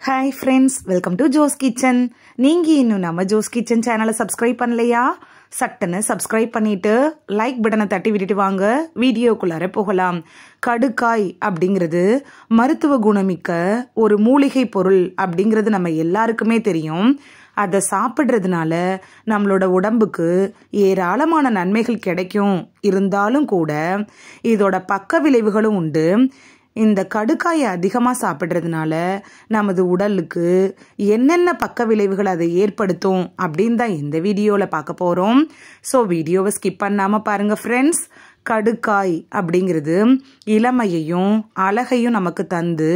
Hi friends, welcome to Jo's Kitchen. நீங்க இன்னும் நம்ம Jo's Kitchen சேனலை சப்ஸ்கிரைப் பண்ணலையா? சட்டன்னு சப்ஸ்கிரைப் பண்ணிட்டு லைக் பட்டனை தட்டி விட்டுட்டு வாங்க வீடியோக்குள்ளார போகலாம். கடுக்காய் அப்படிங்கிறது மருத்துவ குணமிக்க ஒரு மூலிகை பொருள் அப்படிங்கிறது நம்ம எல்லாருக்குமே தெரியும். அதை சாப்பிட்றதுனால நம்மளோட உடம்புக்கு ஏராளமான நன்மைகள் கிடைக்கும். இருந்தாலும் கூட இதோட பக்க விளைவுகளும் உண்டு. இந்த கடுக்காயை அதிகமாக சாப்பிட்றதுனால நமது உடலுக்கு என்னென்ன பக்க விளைவுகள் அதை ஏற்படுத்தும் அப்படின்னு தான் இந்த வீடியோவில் பார்க்க போகிறோம். ஸோ வீடியோவை ஸ்கிப் பண்ணாமல் பாருங்கள் ஃப்ரெண்ட்ஸ். கடுக்காய் அப்படிங்கிறது இளமையையும் அழகையும் நமக்கு தந்து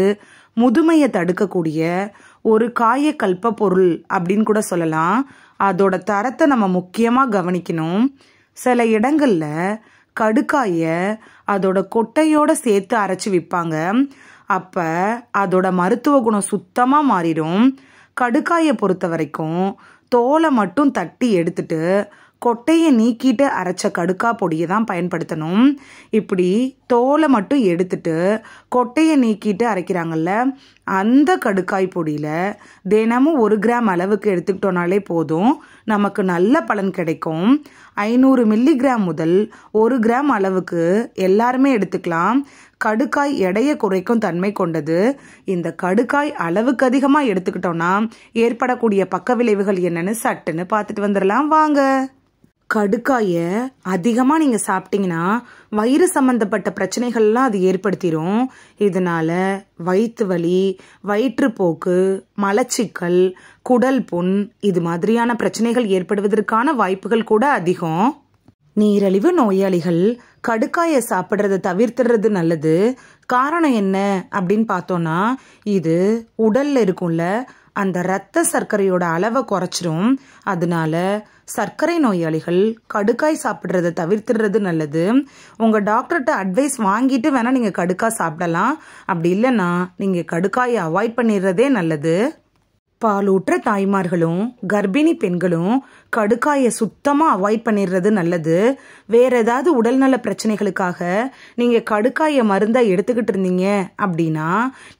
முதுமையை தடுக்கக்கூடிய ஒரு காயக்கல்ப பொருள் அப்படின்னு கூட சொல்லலாம். அதோட தரத்தை நம்ம முக்கியமாக கவனிக்கணும். சில இடங்களில் கடுக்காயை அதோட கொட்டையோட சேர்த்து அரைச்சி விற்பாங்க. அப்போ அதோட மருத்துவ குணம் சுத்தமாக மாறிடும். கடுக்காயை பொறுத்த வரைக்கும் தோலை மட்டும் தட்டி எடுத்துட்டு கொட்டையை நீக்கிட்டு அரைச்ச கடுக்காய் பொடியை தான் பயன்படுத்தணும். இப்படி தோலை மட்டும் எடுத்துட்டு கொட்டையை நீக்கிட்டு அரைக்கிறாங்கல்ல, அந்த கடுக்காய் பொடியில் தினமும் 1 கிராம் அளவுக்கு எடுத்துக்கிட்டோனாலே போதும், நமக்கு நல்ல பலன் கிடைக்கும். 500 மில்லிகிராம் முதல் 1 கிராம் அளவுக்கு எல்லாருமே எடுத்துக்கலாம். கடுக்காய் எடையை குறைக்கும் தன்மை கொண்டது. இந்த கடுக்காய் அளவுக்கு அதிகமாக எடுத்துக்கிட்டோம்னா ஏற்படக்கூடிய பக்க விளைவுகள் என்னன்னு சட்டுன்னு பார்த்துட்டு வந்துடலாம் வாங்க. கடுக்காயை அதிகமாக நீங்கள் சாப்பிட்டீங்கன்னா வயிறு சம்மந்தப்பட்ட பிரச்சனைகள்லாம் அது ஏற்படுத்திடும். இதனால வயிற்று வலி, வயிற்றுப்போக்கு, மலச்சிக்கல், குடல் புண் இது மாதிரியான பிரச்சனைகள் ஏற்படுவதற்கான வாய்ப்புகள் கூட அதிகம். நீரிழிவு நோயாளிகள் கடுக்காயை சாப்பிட்றத தவிர்த்துறது நல்லது. காரணம் என்ன அப்படின்னு பார்த்தோன்னா, இது உடல்ல இருக்கும்ல அந்த இரத்த சர்க்கரையோட அளவை குறைச்சிரும். அதனால சர்க்கரை நோயாளிகள் கடுக்காய் சாப்பிட்றத தவிர்த்துறது நல்லது. உங்கள் டாக்டர்கிட்ட அட்வைஸ் வாங்கிட்டு வேணால் நீங்கள் கடுக்காய் சாப்பிடலாம். அப்படி இல்லைன்னா நீங்கள் கடுக்காயை அவாய்ட் பண்ணிடுறதே நல்லது. பாலூற்ற தாய்மார்களும் கர்ப்பிணி பெண்களும் கடுக்காயை சுத்தமாக அவாய்ட் பண்ணிடுறது நல்லது. வேற ஏதாவது உடல்நல பிரச்சனைகளுக்காக நீங்கள் கடுக்காயை மருந்தாக எடுத்துக்கிட்டு இருந்தீங்க அப்படின்னா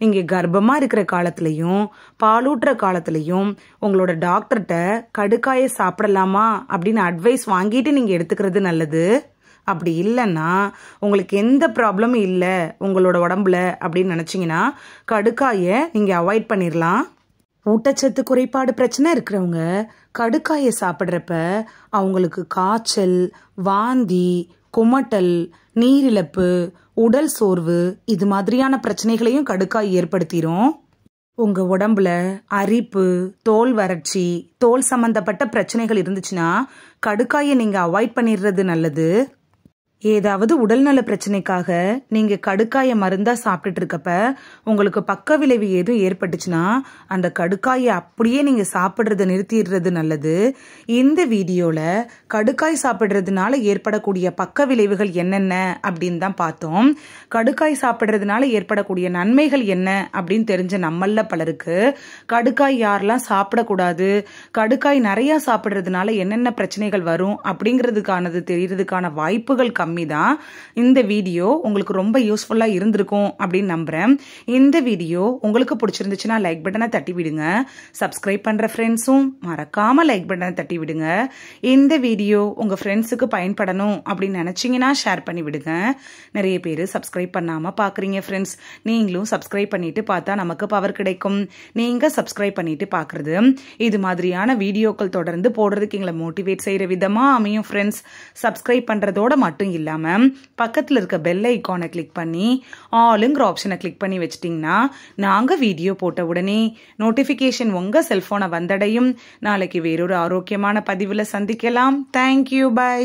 நீங்கள் கர்ப்பமாக இருக்கிற காலத்துலையும் பாலூற்ற காலத்துலையும் உங்களோட டாக்டர்கிட்ட கடுக்காயை சாப்பிடலாமா அப்படின்னு அட்வைஸ் வாங்கிட்டு நீங்கள் எடுத்துக்கிறது நல்லது. அப்படி இல்லைன்னா உங்களுக்கு எந்த ப்ராப்ளமும் இல்லை உங்களோட உடம்புல அப்படின்னு நினச்சிங்கன்னா கடுக்காயை நீங்கள் அவாய்ட் பண்ணிடலாம். ஊட்டச்சத்து குறைபாடு பிரச்சனை இருக்கிறவங்க கடுக்காயை சாப்பிட்றப்ப அவங்களுக்கு காய்ச்சல், வாந்தி, குமட்டல், நீரிழப்பு, உடல் சோர்வு இது மாதிரியான பிரச்சனைகளையும் கடுக்காய் ஏற்படுத்திடும். உங்கள் உடம்புல அரிப்பு, தோல் வறட்சி, தோல் சம்பந்தப்பட்ட பிரச்சனைகள் இருந்துச்சுன்னா கடுக்காயை நீங்கள் அவாய்ட் பண்ணிடுறது நல்லது. ஏதாவது உடல்நல பிரச்சனைக்காக நீங்கள் கடுக்காயை மருந்தாக சாப்பிட்டுட்டு இருக்கப்ப உங்களுக்கு பக்க விளைவு எதுவும் ஏற்பட்டுச்சுன்னா அந்த கடுக்காயை அப்படியே நீங்கள் சாப்பிட்றத நிறுத்திடுறது நல்லது. இந்த வீடியோவில் கடுக்காய் சாப்பிட்றதுனால ஏற்படக்கூடிய பக்க விளைவுகள் என்னென்ன அப்படின்னு தான் பார்த்தோம். கடுக்காய் சாப்பிட்றதுனால ஏற்படக்கூடிய நன்மைகள் என்ன அப்படின்னு தெரிஞ்ச நம்மள பலருக்கு கடுக்காய் யாரெல்லாம் சாப்பிடக்கூடாது, கடுக்காய் நிறையா சாப்பிட்றதுனால என்னென்ன பிரச்சனைகள் வரும் அப்படிங்கிறதுக்கானது தெரியறதுக்கான வாய்ப்புகள் கம்மி தான். இந்த வீடியோ உங்களுக்கு ரொம்ப யூஸ்ஃபுல்லாக இருந்திருக்கும் அப்படின்னு நம்புறேன். இந்த வீடியோ உங்களுக்கு பிடிச்சிருந்துச்சுன்னா லைக் பட்டனை தட்டி விடுங்க. சப்ஸ்கிரைப் பண்ற ஃப்ரெண்ட்ஸும் மறக்காம லைக் பட்டனை தட்டி விடுங்க. இந்த வீடியோ உங்க ஃப்ரெண்ட்ஸுக்கு பயன்படணும் அப்படின்னு நினைச்சீங்கன்னா ஷேர் பண்ணி விடுங்க. நிறைய பேர் சப்ஸ்கிரைப் பண்ணாம பாக்குறீங்க ஃப்ரெண்ட்ஸ். நீங்களும் சப்ஸ்கிரைப் பண்ணிட்டு பார்த்தா நமக்கு பவர் கிடைக்கும். நீங்க சப்ஸ்கிரைப் பண்ணிட்டு பாக்குறது இது மாதிரியான வீடியோக்கள் தொடர்ந்து போடுறதுக்கு எங்களை மோட்டிவேட் செய்யற விதமா அமையும் ஃப்ரெண்ட்ஸ். சப்ஸ்கிரைப் பண்றதோட மட்டும் இல்லாம பக்கத்துல இருக்க பெல் ஐகானை கிளிக் பண்ணி ஆளுங்கிற ஆப்ஷனை கிளிக் பண்ணி வச்சிட்டீங்கன்னா நாங்க வீடியோ போட்ட உடனே நோட்டிபிகேஷன் உங்க செல்போனை வந்தடையும். நாளைக்கு வேறொரு ஆரோக்கியமான பதிவுல சந்திக்கலாம். Thank you, by.